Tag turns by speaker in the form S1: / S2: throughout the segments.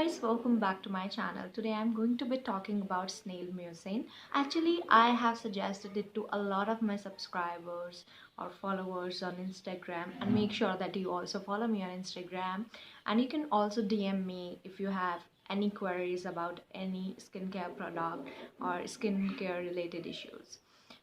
S1: guys, welcome back to my channel. Today I'm going to be talking about Snail Mucin. Actually, I have suggested it to a lot of my subscribers or followers on Instagram, and make sure that you also follow me on Instagram, and you can also DM me if you have any queries about any skincare product or skincare related issues.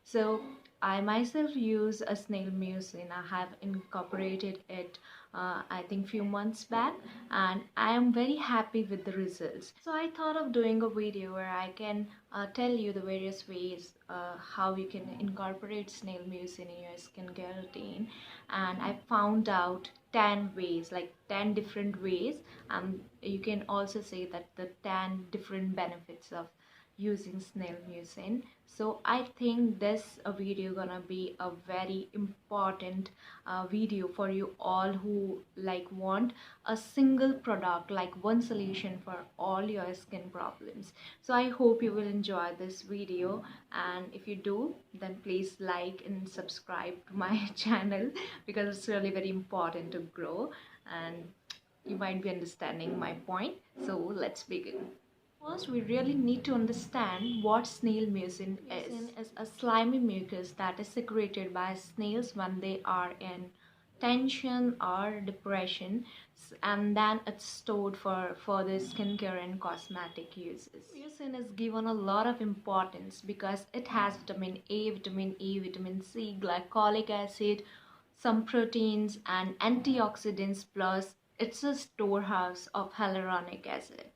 S1: So I myself use a Snail Mucin. I have incorporated it I think few months back, and I am very happy with the results. So I thought of doing a video where I can tell you the various ways how you can incorporate Snail Mucin in your skincare routine, and I found out 10 ways, like 10 different ways. You can also say that the 10 different benefits of using Snail Mucin. So I think this video gonna be a very important video for you all who like want a single product, like one solution for all your skin problems. So I hope you will enjoy this video, and if you do, then please like and subscribe to my channel, because it's really very important to grow, and you might be understanding my point. So let's begin. First, we really need to understand what snail mucin is. Mucin is a slimy mucus that is secreted by snails when they are in tension or depression, and then it's stored for further skincare and cosmetic uses. Mucin is given a lot of importance because it has vitamin A, vitamin E, vitamin C, glycolic acid, some proteins, and antioxidants, plus it's a storehouse of hyaluronic acid.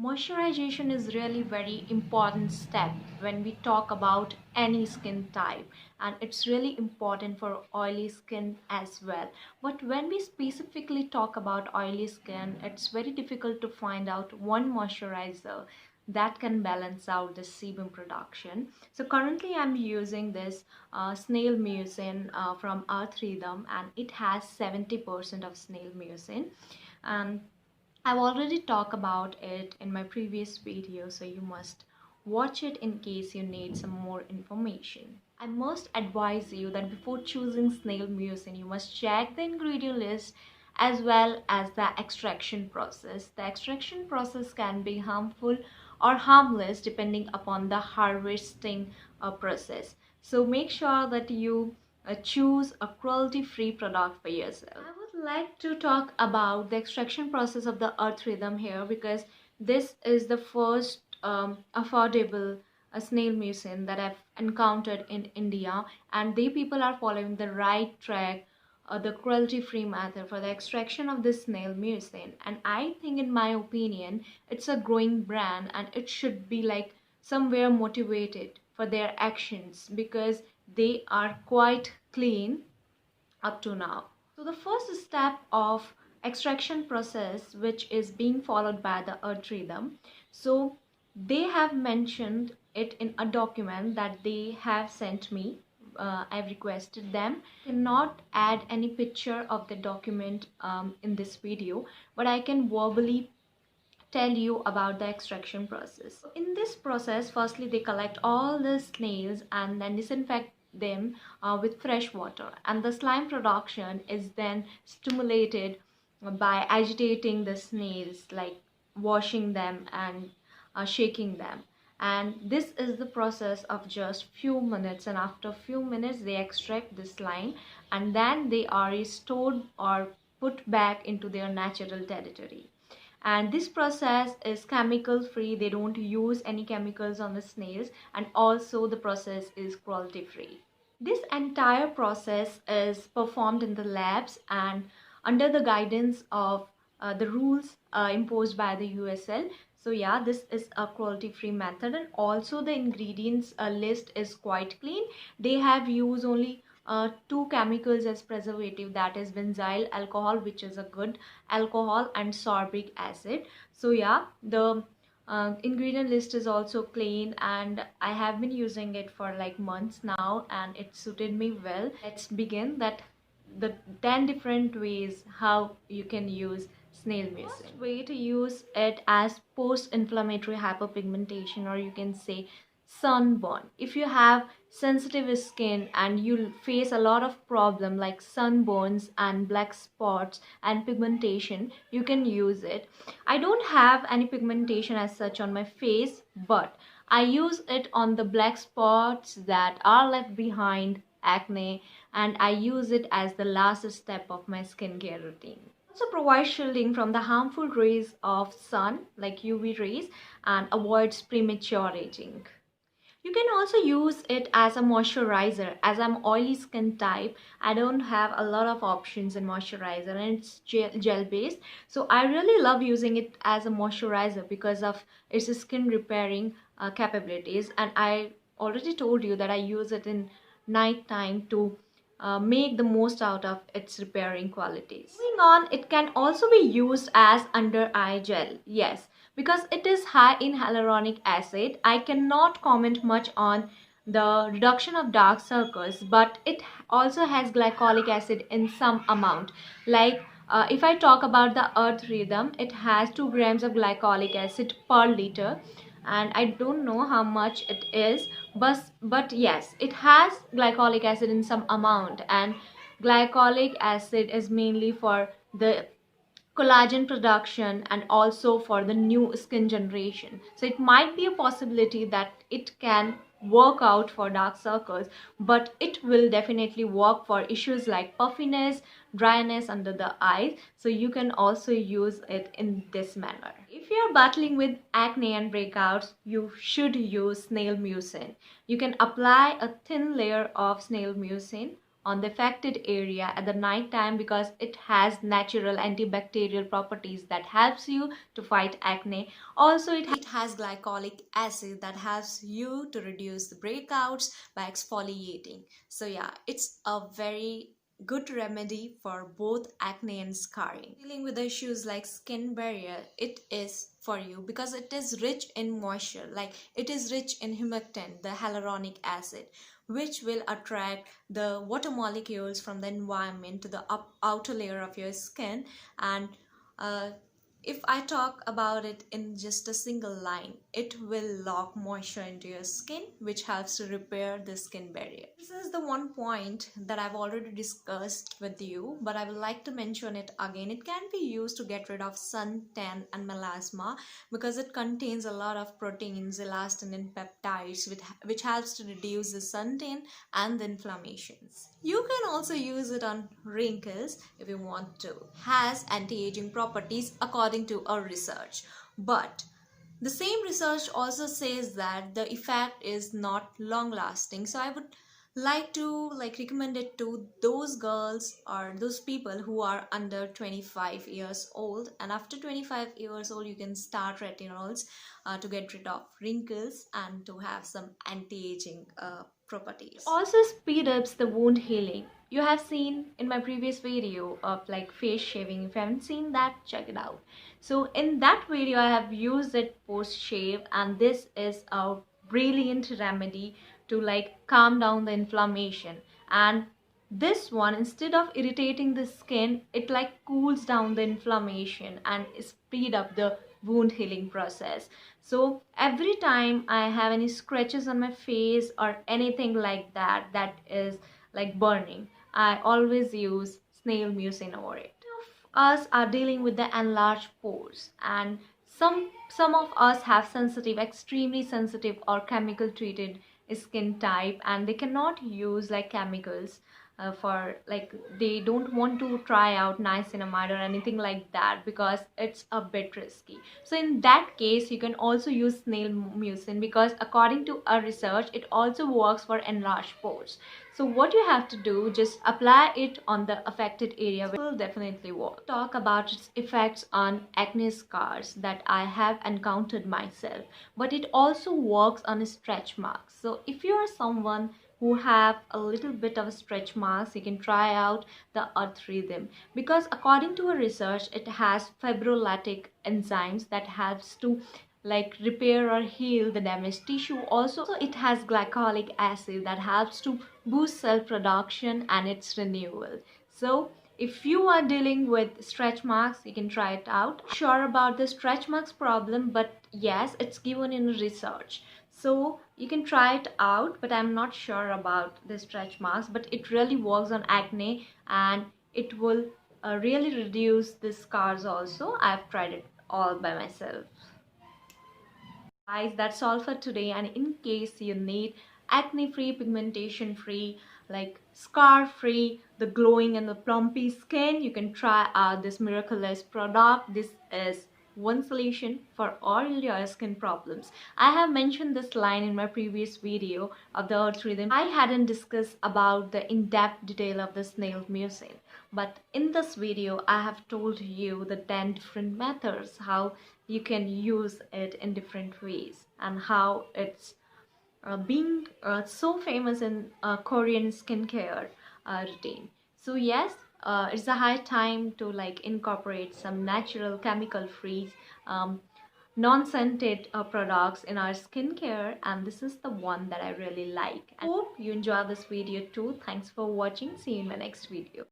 S1: Moisturization is really very important step when we talk about any skin type, and it's really important for oily skin as well. But when we specifically talk about oily skin, it's very difficult to find out one moisturizer that can balance out the sebum production. So currently I'm using this Snail Mucin from theearthrhythm, and it has 70% of Snail Mucin, and I've already talked about it in my previous video, so you must watch it in case you need some more information. I must advise you that before choosing Snail Mucin, you must check the ingredient list as well as the extraction process. The extraction process can be harmful or harmless depending upon the harvesting process. So make sure that you choose a cruelty-free product for yourself. I would like to talk about the extraction process of the theearthrhythm here, because this is the first affordable snail mucin that I've encountered in India, and they people are following the right track, the cruelty-free method for the extraction of this snail mucin. And I think, in my opinion, it's a growing brand, and it should be like somewhere motivated for their actions, because they are quite clean up to now. So the first step of extraction process, which is being followed by the theearthrhythm, so they have mentioned it in a document that they have sent me. I've requested them. Cannot add any picture of the document in this video, but I can verbally tell you about the extraction process. In this process, firstly they collect all the snails and then disinfect them with fresh water, and the slime production is then stimulated by agitating the snails, like washing them and shaking them. And this is the process of just few minutes, and after few minutes they extract the slime, and then they are restored or put back into their natural territory. And this process is chemical free. They don't use any chemicals on the snails, and also the process is cruelty free. This entire process is performed in the labs and under the guidance of the rules imposed by the USL. So yeah, this is a cruelty free method, and also the ingredients list is quite clean. They have used only two chemicals as preservative, that is benzyl alcohol, which is a good alcohol, and sorbic acid. So yeah, the ingredient list is also clean, and I have been using it for like months now, and it suited me well. Let's begin that the 10 different ways how you can use snail mucin. First way to use it as post-inflammatory hyperpigmentation, or you can say sunburn. If you have sensitive skin and you face a lot of problem like sunburns and black spots and pigmentation, you can use it. I don't have any pigmentation as such on my face, but I use it on the black spots that are left behind, acne, and I use it as the last step of my skincare routine. Also provides shielding from the harmful rays of sun like UV rays and avoids premature aging. You can also use it as a moisturizer. As I'm oily skin type, I don't have a lot of options in moisturizer and it's gel based. So I really love using it as a moisturizer because of its skin repairing capabilities. And I already told you that I use it in night time to make the most out of its repairing qualities. Moving on, it can also be used as under eye gel. Yes, because it is high in hyaluronic acid. I cannot comment much on the reduction of dark circles, but it also has glycolic acid in some amount. Like if I talk about the earth rhythm, it has 2 grams of glycolic acid per liter, and I don't know how much it is, but yes, it has glycolic acid in some amount, and glycolic acid is mainly for the collagen production and also for the new skin generation. So it might be a possibility that it can work out for dark circles, but it will definitely work for issues like puffiness, dryness under the eyes. So you can also use it in this manner. If you are battling with acne and breakouts, you should use Snail Mucin. You can apply a thin layer of Snail Mucin on the affected area at the night time because it has natural antibacterial properties that helps you to fight acne. Also, it has glycolic acid that helps you to reduce the breakouts by exfoliating. So yeah, it's a very good remedy for both acne and scarring. Dealing with issues like skin barrier, it is for you because it is rich in moisture, like it is rich in humectant, the hyaluronic acid, which will attract the water molecules from the environment to the outer layer of your skin. And if I talk about it in just a single line, it will lock moisture into your skin, which helps to repair the skin barrier. This is the one point that I've already discussed with you, but I would like to mention it again. It can be used to get rid of suntan and melasma because it contains a lot of proteins, elastin, and peptides, which helps to reduce the suntan and the inflammations. You can also use it on wrinkles if you want to. Has anti-aging properties according to a research, but the same research also says that the effect is not long lasting. So I would like to recommend it to those girls or those people who are under 25 years old, and after 25 years old you can start retinols to get rid of wrinkles and to have some anti-aging properties. Also speed ups the wound healing. You have seen in my previous video of face shaving. If you haven't seen that, check it out. So in that video I have used it post shave, and this is a brilliant remedy to calm down the inflammation. And this one, instead of irritating the skin, it cools down the inflammation and speed up the wound healing process. So every time I have any scratches on my face or anything like that that is burning, I always use Snail Mucin over it. Us are dealing with the enlarged pores, and some of us have sensitive, extremely sensitive or chemical treated skin type, and they cannot use chemicals for they don't want to try out niacinamide or anything like that because it's a bit risky. So in that case you can also use Snail Mucin because according to a research it also works for enlarged pores. So what you have to do, just apply it on the affected area, which will definitely work. Talk about its effects on acne scars that I have encountered myself, but it also works on stretch marks. So if you are someone who have a little bit of a stretch marks, you can try out the theearthrhythm because according to a research it has fibrolatic enzymes that helps to repair or heal the damaged tissue. Also it has glycolic acid that helps to boost cell production and its renewal. So if you are dealing with stretch marks, you can try it out. Sure about the stretch marks problem, but yes, it's given in research, so you can try it out. But I'm not sure about the stretch marks, but it really works on acne, and it will really reduce the scars also. I've tried it all by myself. Guys, that's all for today. And in case you need acne free, pigmentation free, like scar free, the glowing and the plumpy skin, you can try out this miraculous product. This is one solution for all your skin problems. I have mentioned this line in my previous video of the earth rhythm. I hadn't discussed about the in-depth detail of the snail mucin, but in this video I have told you the 10 different methods how you can use it in different ways, and how it's being so famous in Korean skincare routine. So yes, it's a high time to like incorporate some natural, chemical free, non-scented products in our skincare, and this is the one that I really like. I hope you enjoy this video too. Thanks for watching. See you in my next video.